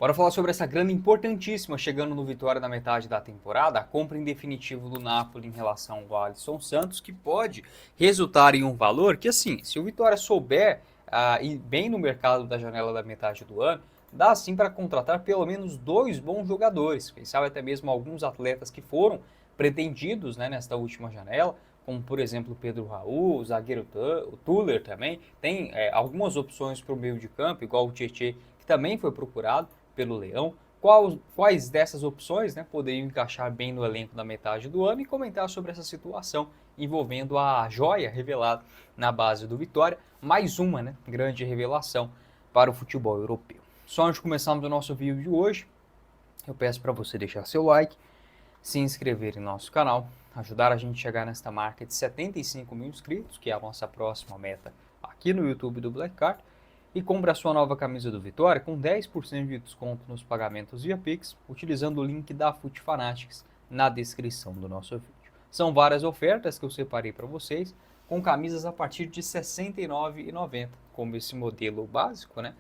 Bora falar sobre essa grana importantíssima chegando no Vitória na metade da temporada, a compra em definitivo do Napoli em relação ao Alisson Santos, que pode resultar em um valor que, assim, se o Vitória souber ir bem no mercado da janela da metade do ano, dá sim para contratar pelo menos dois bons jogadores, quem sabe até mesmo alguns atletas que foram pretendidos, né, nesta última janela, como por exemplo o Pedro Raul, o zagueiro o Tuller também, tem algumas opções para o meio de campo, igual o Tietê, que também foi procurado pelo Leão. Quais dessas opções, né, poderiam encaixar bem no elenco da metade do ano, e comentar sobre essa situação envolvendo a joia revelada na base do Vitória, mais uma, né, grande revelação para o futebol europeu. Só antes de começarmos o nosso vídeo de hoje, eu peço para você deixar seu like, se inscrever em nosso canal, ajudar a gente a chegar nesta marca de 75 mil inscritos, que é a nossa próxima meta aqui no YouTube do Black Card, e compre a sua nova camisa do Vitória com 10% de desconto nos pagamentos via Pix, utilizando o link da FUT Fanatics na descrição do nosso vídeo. São várias ofertas que eu separei para vocês, com camisas a partir de R$ 69,90, como esse modelo básico, né,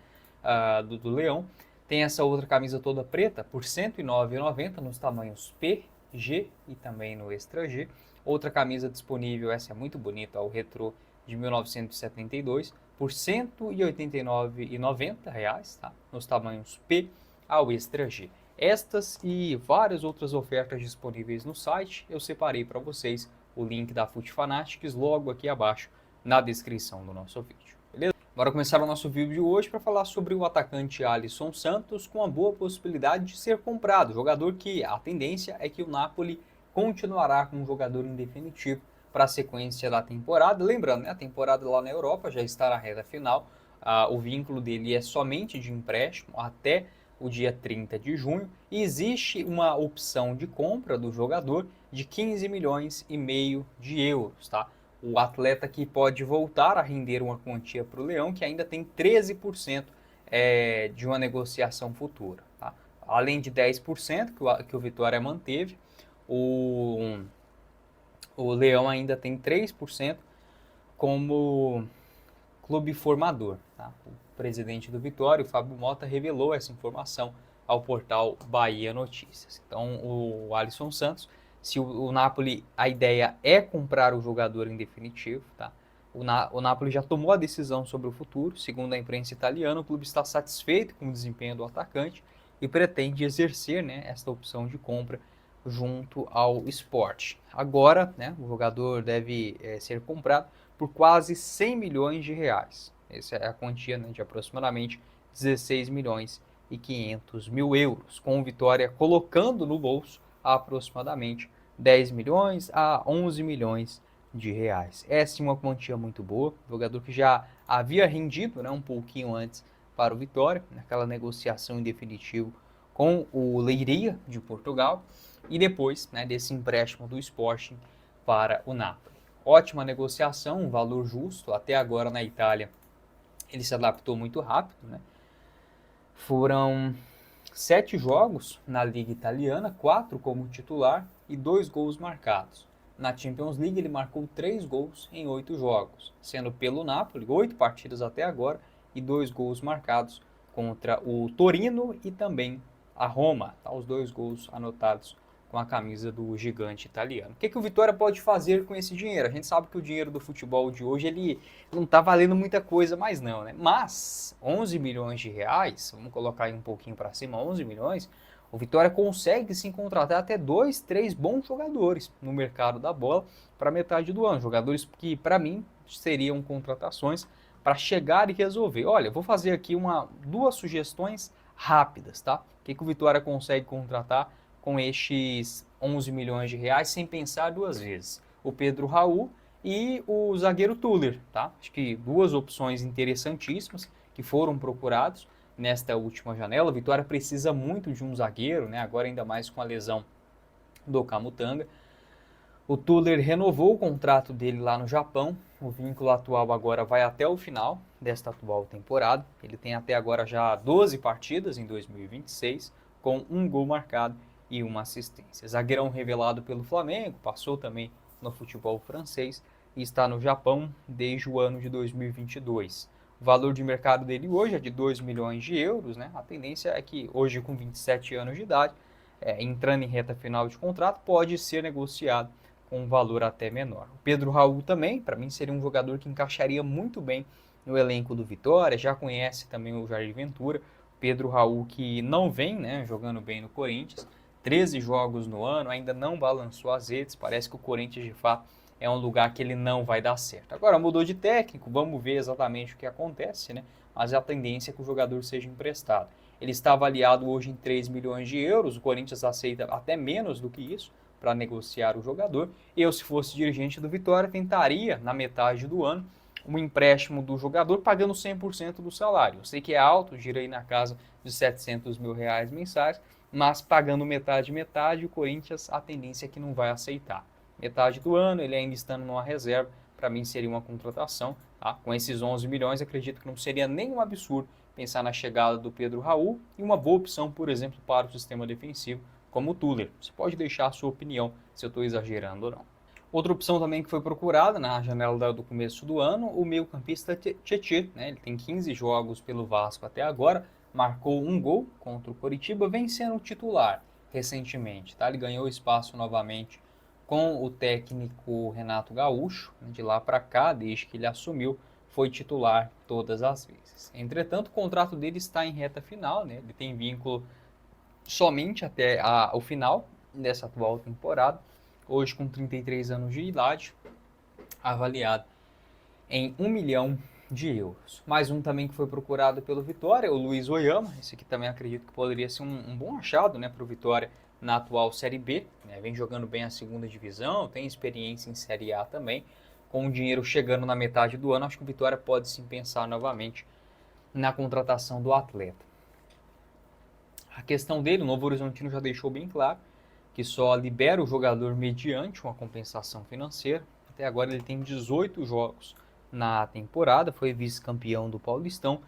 do Leão. Tem essa outra camisa toda preta por R$ 109,90 nos tamanhos P, G e também no Extra G. Outra camisa disponível, essa é muito bonita, o Retro de 1972, por R$ 189,90, tá? Nos tamanhos P ao Extra G. Estas e várias outras ofertas disponíveis no site, eu separei para vocês o link da FUT Fanatics logo aqui abaixo na descrição do nosso vídeo, beleza? Bora começar o nosso vídeo de hoje para falar sobre o atacante Alisson Santos, com a boa possibilidade de ser comprado. Jogador que a tendência é que o Napoli continuará com um jogador em definitivo para a sequência da temporada. Lembrando, né, a temporada lá na Europa já está na reta final. O vínculo dele é somente de empréstimo até o dia 30 de junho. E existe uma opção de compra do jogador de 15 milhões e meio de euros, tá? O atleta que pode voltar a render uma quantia para o Leão, que ainda tem 13% de uma negociação futura. Tá? Além de 10% que o Vitória manteve, o Leão ainda tem 3% como clube formador. Tá? O presidente do Vitória, o Fábio Mota, revelou essa informação ao portal Bahia Notícias. Então, o Alisson Santos, se o Napoli, a ideia é comprar o jogador em definitivo, tá? O Napoli já tomou a decisão sobre o futuro. Segundo a imprensa italiana, o clube está satisfeito com o desempenho do atacante e pretende exercer, né, esta opção de compra junto ao Sport. Agora, né, o jogador deve ser comprado por quase 100 milhões de reais. Essa é a quantia, né, de aproximadamente 16 milhões e 500 mil euros, com o Vitória colocando no bolso aproximadamente 10 milhões a 11 milhões de reais. Essa é uma quantia muito boa, jogador que já havia rendido, né, um pouquinho antes para o Vitória, naquela negociação em definitivo com o Leiria de Portugal, e depois, né, desse empréstimo do Sporting para o Napoli. Ótima negociação, um valor justo. Até agora na Itália ele se adaptou muito rápido, né? Foram 7 jogos na Liga Italiana, 4 como titular e 2 gols marcados. Na Champions League ele marcou 3 gols em 8 jogos, sendo pelo Napoli 8 partidas até agora e 2 gols marcados contra o Torino e também a Roma. Tá? Os 2 gols anotados com a camisa do gigante italiano. O que o Vitória pode fazer com esse dinheiro? A gente sabe que o dinheiro do futebol de hoje ele não está valendo muita coisa mais não, né? Mas 11 milhões de reais, vamos colocar aí um pouquinho para cima, 11 milhões, o Vitória consegue sim contratar até 2, 3 bons jogadores no mercado da bola para metade do ano. Jogadores que, para mim, seriam contratações para chegar e resolver. Olha, eu vou fazer aqui duas sugestões rápidas, tá? O que o Vitória consegue contratar com estes 11 milhões de reais sem pensar duas vezes? O Pedro Raul e o zagueiro Tuller, tá? Acho que duas opções interessantíssimas que foram procurados nesta última janela. A Vitória precisa muito de um zagueiro, né? Agora ainda mais com a lesão do Camutanga. O Tuller renovou o contrato dele lá no Japão. O vínculo atual agora vai até o final desta atual temporada. Ele tem até agora já 12 partidas em 2026, com um gol marcado e uma assistência. Zagueirão revelado pelo Flamengo, passou também no futebol francês e está no Japão desde o ano de 2022. O valor de mercado dele hoje é de 2 milhões de euros, né? A tendência é que hoje, com 27 anos de idade, entrando em reta final de contrato, pode ser negociado com um valor até menor. O Pedro Raul também, para mim, seria um jogador que encaixaria muito bem no elenco do Vitória, já conhece também o Jair Ventura. Pedro Raul, que não vem, né, jogando bem no Corinthians, 13 jogos no ano, ainda não balançou as redes, parece que o Corinthians de fato é um lugar que ele não vai dar certo. Agora mudou de técnico, vamos ver exatamente o que acontece, né? Mas a tendência é que o jogador seja emprestado. Ele está avaliado hoje em 3 milhões de euros, o Corinthians aceita até menos do que isso para negociar o jogador. Eu, se fosse dirigente do Vitória, tentaria, na metade do ano, um empréstimo do jogador pagando 100% do salário. Eu sei que é alto, gira aí na casa de 700 mil reais mensais, mas pagando metade, o Corinthians, a tendência é que não vai aceitar. Metade do ano, ele ainda estando numa reserva, para mim seria uma contratação. Tá? Com esses 11 milhões, acredito que não seria nenhum absurdo pensar na chegada do Pedro Raul e uma boa opção, por exemplo, para o sistema defensivo, como o Tuller. Você pode deixar a sua opinião se eu estou exagerando ou não. Outra opção também que foi procurada na janela do começo do ano, o meio-campista Tietê. Né? Ele tem 15 jogos pelo Vasco até agora, marcou um gol contra o Coritiba, vem sendo titular recentemente. Tá? Ele ganhou espaço novamente com o técnico Renato Gaúcho. De lá para cá, desde que ele assumiu, foi titular todas as vezes. Entretanto, o contrato dele está em reta final, né? Ele tem vínculo somente até o final dessa atual temporada, hoje com 33 anos de idade, avaliado em 1 milhão de euros. Mais um também que foi procurado pelo Vitória, o Luiz Oyama. Esse aqui também acredito que poderia ser um bom achado, né, para o Vitória na atual Série B. Né, vem jogando bem a segunda divisão, tem experiência em Série A também. Com o dinheiro chegando na metade do ano, acho que o Vitória pode sim pensar novamente na contratação do atleta. A questão dele, o Novo Horizontino já deixou bem claro que só libera o jogador mediante uma compensação financeira. Até agora ele tem 18 jogos na temporada, foi vice-campeão do Paulistão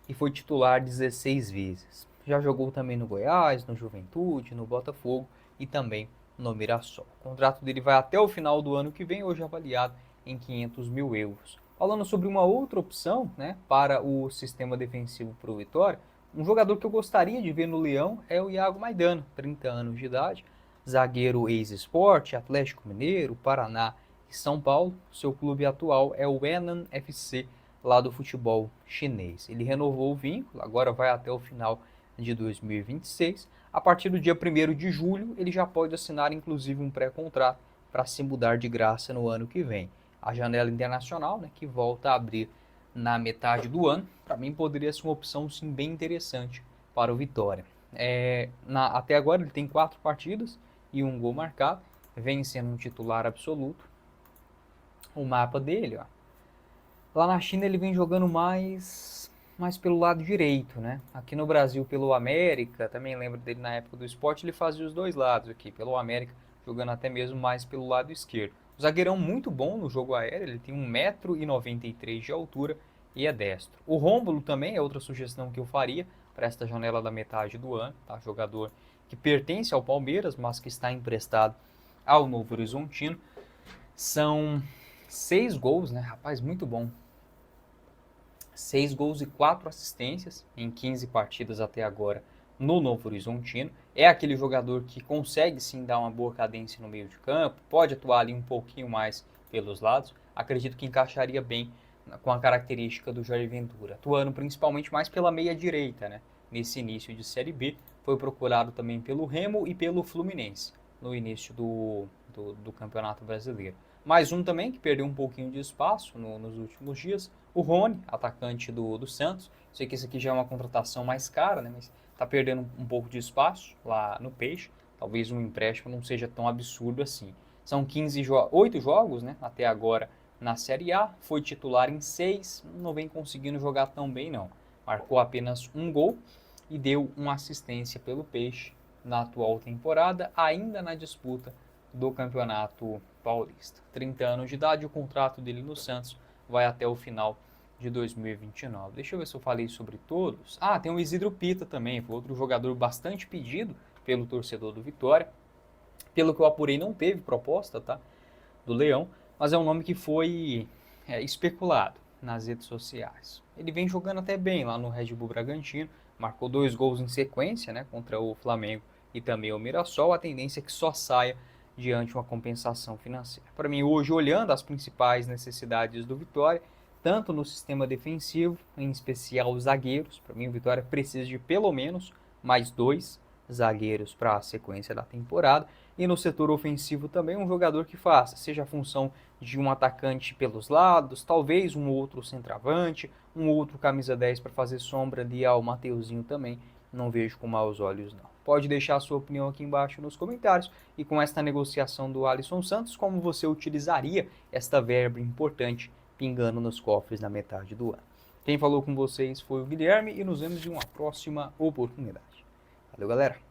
e foi titular 16 vezes. Já jogou também no Goiás, no Juventude, no Botafogo e também no Mirassol. O contrato dele vai até o final do ano que vem, hoje avaliado em 500 mil euros. Falando sobre uma outra opção, né, para o sistema defensivo para o Vitória, um jogador que eu gostaria de ver no Leão é o Iago Maidana, 30 anos de idade, zagueiro ex-Sport, Atlético Mineiro, Paraná e São Paulo. Seu clube atual é o Henan FC, lá do futebol chinês. Ele renovou o vínculo, agora vai até o final de 2026. A partir do dia 1º de julho, ele já pode assinar inclusive um pré-contrato para se mudar de graça no ano que vem. A janela internacional, né, que volta a abrir na metade do ano, para mim poderia ser uma opção sim bem interessante para o Vitória. Até agora ele tem 4 partidas e um gol marcado, vem sendo um titular absoluto. O mapa dele, ó. Lá na China ele vem jogando mais pelo lado direito, né? Aqui no Brasil pelo América, também lembro dele na época do Sport, ele fazia os dois lados aqui, pelo América, jogando até mesmo mais pelo lado esquerdo. O zagueirão muito bom no jogo aéreo, ele tem 1,93 m de altura e é destro. O Rômulo também é outra sugestão que eu faria para esta janela da metade do ano, tá? Jogador que pertence ao Palmeiras, mas que está emprestado ao Novo Horizontino. São 6 gols, né? Rapaz, muito bom. 6 gols e 4 assistências em 15 partidas até agora no Novo Horizontino. É aquele jogador que consegue sim dar uma boa cadência no meio de campo, pode atuar ali um pouquinho mais pelos lados. Acredito que encaixaria bem com a característica do Jair Ventura, atuando principalmente mais pela meia direita, né? Nesse início de Série B. Foi procurado também pelo Remo e pelo Fluminense no início do Campeonato Brasileiro. Mais um também que perdeu um pouquinho de espaço nos últimos dias, o Rony, atacante do Santos. Sei que esse aqui já é uma contratação mais cara, né? Mas está perdendo um pouco de espaço lá no Peixe. Talvez um empréstimo não seja tão absurdo assim. São 8 jogos, né, até agora na Série A. Foi titular em 6, não vem conseguindo jogar tão bem não. Marcou apenas um gol e deu uma assistência pelo Peixe na atual temporada, ainda na disputa do Campeonato Paulista. 30 anos de idade, o contrato dele no Santos vai até o final de 2029. Deixa eu ver se eu falei sobre todos. Tem o Isidro Pita também, foi outro jogador bastante pedido pelo torcedor do Vitória. Pelo que eu apurei, não teve proposta, tá, do Leão, mas é um nome que foi especulado. nas redes sociais. Ele vem jogando até bem lá no Red Bull Bragantino, marcou 2 gols em sequência, né, contra o Flamengo e também o Mirassol. A tendência é que só saia diante de uma compensação financeira. Para mim, hoje, olhando as principais necessidades do Vitória, tanto no sistema defensivo, em especial os zagueiros, para mim o Vitória precisa de pelo menos mais 2 zagueiros para a sequência da temporada, e no setor ofensivo também um jogador que faça, seja a função de um atacante pelos lados, talvez um outro centroavante, um outro camisa 10 para fazer sombra ali ao Mateuzinho também, não vejo com maus olhos não. Pode deixar a sua opinião aqui embaixo nos comentários, e com esta negociação do Alisson Santos, como você utilizaria esta verba importante pingando nos cofres na metade do ano. Quem falou com vocês foi o Guilherme e nos vemos em uma próxima oportunidade. Valeu, galera!